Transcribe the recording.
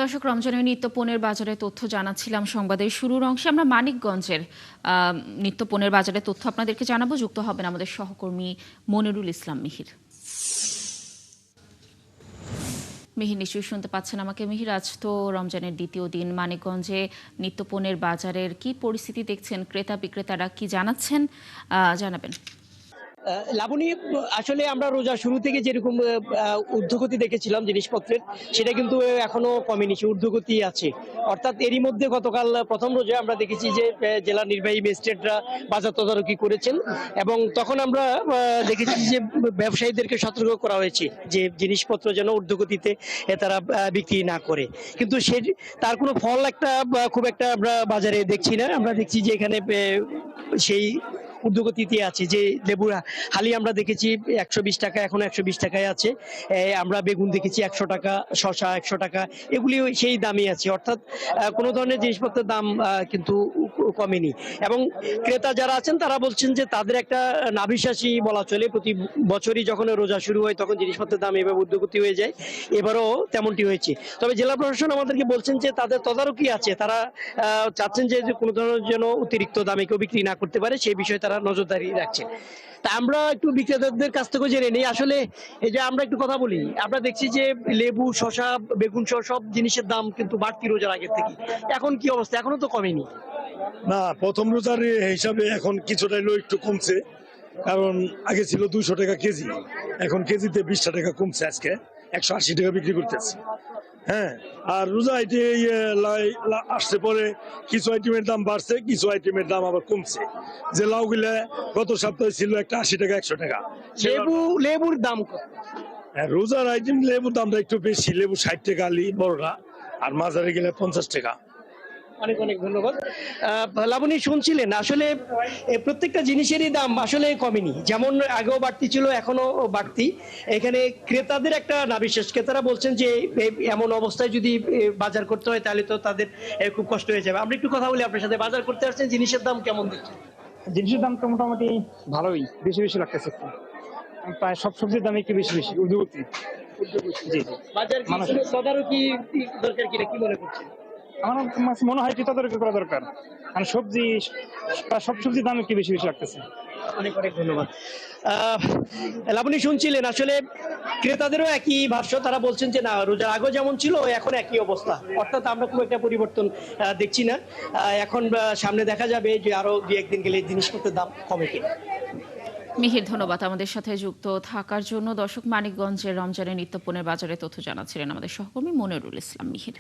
দর্শক, রমজানের নিত্যপণ্যের বাজারে তথ্য জানাচ্ছিলাম সংবাদের শুরুর অংশে। আমরা মানিকগঞ্জের নিত্যপণ্যের বাজারের তথ্য আপনাদেরকে জানাবো। যুক্ত হবেন আমাদের সহকর্মী মনিরুল ইসলাম মিহির। মিহির, নিশ্চয়ই শুনতে পাচ্ছেন আমাকে। মিহির, আজ তো রমজানের দ্বিতীয় দিন, মানিকগঞ্জে নিত্যপণ্যের বাজারের কি পরিস্থিতি দেখছেন? ক্রেতা বিক্রেতারা কি জানাচ্ছেন, জানাবেন। লাবণী, আসলে আমরা রোজা শুরু থেকে যেরকম ঊর্ধ্বগতি দেখেছিলাম জিনিসপত্রের, সেটা কিন্তু এখনো কমেনি, সে ঊর্ধ্বগতি আছে। অর্থাৎ এরই মধ্যে গতকাল প্রথম রোজায় আমরা দেখেছি যে জেলা নির্বাহী ম্যাজিস্ট্রেটরা বাজার তদারকি করেছেন এবং তখন আমরা দেখেছি যে ব্যবসায়ীদেরকে সতর্ক করা হয়েছে যে জিনিসপত্র যেন ঊর্ধ্বগতিতে তারা বিক্রি না করে। কিন্তু সে তার কোনো ফল খুব একটা আমরা বাজারে দেখছি না। আমরা দেখছি যে এখানে সেই ঊর্ধ্বগতিতে আছে। যে লেবুর হালি আমরা দেখেছি 120 টাকা, এখন 120 টাকায় আছে। আমরা বেগুন দেখেছি 100 টাকা, শসা 100 টাকা, এগুলি সেই দামই আছে। অর্থাৎ কোনো ধরনের জিনিসপত্রের দাম কিন্তু কমেনি। এবং ক্রেতা যারা আছেন তারা বলছেন যে তাদের একটা নাভিশ্বাসী বলা চলে, প্রতি বছরই যখন রোজা শুরু হয় তখন জিনিসপত্রের দাম এভাবে ঊর্ধ্বগতি হয়ে যায়। এবারও তেমনটি হয়েছে। তবে জেলা প্রশাসন আমাদেরকে বলছেন যে তাদের তদারকি আছে, তারা চাচ্ছেন যে কোনো ধরনের যেন অতিরিক্ত দামে কেউ বিক্রি না করতে পারে, সেই বিষয়ে তারা নজরদারি রাখছে। তা আমরা একটু বিক্রেতাদের কাছ থেকে জেনে নিই। আসলে এই যে আমরা একটু কথা বলি, আমরা দেখছি যে লেবু, শসা, বেগুন সহ সব জিনিসের দাম কিন্তু বাড়তি রোজার আগের থেকে। এখন কি অবস্থা? এখনো তো কমেনি। না, প্রথম রোজার হিসাবে এখন কিছুটা হলেও একটু কমছে। কারণ আগে ছিল 200 টাকা কেজি, এখন কেজিতে 20 টাকা কমছে। আজকে 180 টাকা বিক্রি করতেছে। হ্যাঁ, আর রোজা আসছে পরে কিছু আইটেমের দাম বাড়ছে, কিছু আইটেমের দাম আবার কমছে। যে লাউ গুলা গত সপ্তাহে ছিল একটা 80 টাকা, 100 টাকা। লেবুর দাম কত? রোজার আইটেম লেবুর দামটা একটু বেশি। লেবু 60 টাকা আলি বড়রা, আর মাঝারি গেলে 50 টাকা। অনেক অনেক ধন্যবাদ। লাবণী, শুনছিলেন আসলে প্রত্যেকটা জিনিসেরই দাম আসলে কমেনি। যেমন আগেও বাড়তি ছিল, এখনো বাড়তি। এখানে ক্রেতাদের একটা নাবিশ্বাস। ক্রেতারা বলছেন যে এমন অবস্থায় যদি বাজার করতে হয় তাহলে তো তাদের খুব কষ্ট হয়ে যাবে। আমরা একটু কথা বলি আপনার সাথে। বাজার করতে আসছেন, জিনিসের দাম কেমন দেখছেন? জিনিসের দাম তো মোটামুটি ভালোই, বেশি বেশি লাগতেছে একটু। প্রায় সব সবজির দাম একটু বেশি বেশি ঊর্ধ্বগতি। জি জি। বাজার তদারকি দরকার কিনা, কি মনে করছেন? আমার মনে হয় কি তদারকি করা দরকার, কারণ সবজি প্রায় সব সবজির দাম একটু বেশি বেশি লাগতেছে। অনেক অনেক ধন্যবাদ। লাবণী, শুনছিলেন আসলে ক্রেতাদেরও একই ভাষ্য। তারা বলছেন যে না, রোজার আগে যেমন ছিল এখন একই অবস্থা। অর্থাৎ আমরা খুব একটা পরিবর্তন দেখছি না। এখন সামনে দেখা যাবে যে আরো 2-1 দিন গেলে জিনিসপত্রের দাম কমে কিনা। মিহির, ধন্যবাদ আমাদের সাথে যুক্ত থাকার জন্য। দর্শক, মানিকগঞ্জের রমজানের নিত্যপণ্যের বাজারে তথ্য জানাচ্ছিলেন আমাদের সহকর্মী মনিরুল ইসলাম মিহির।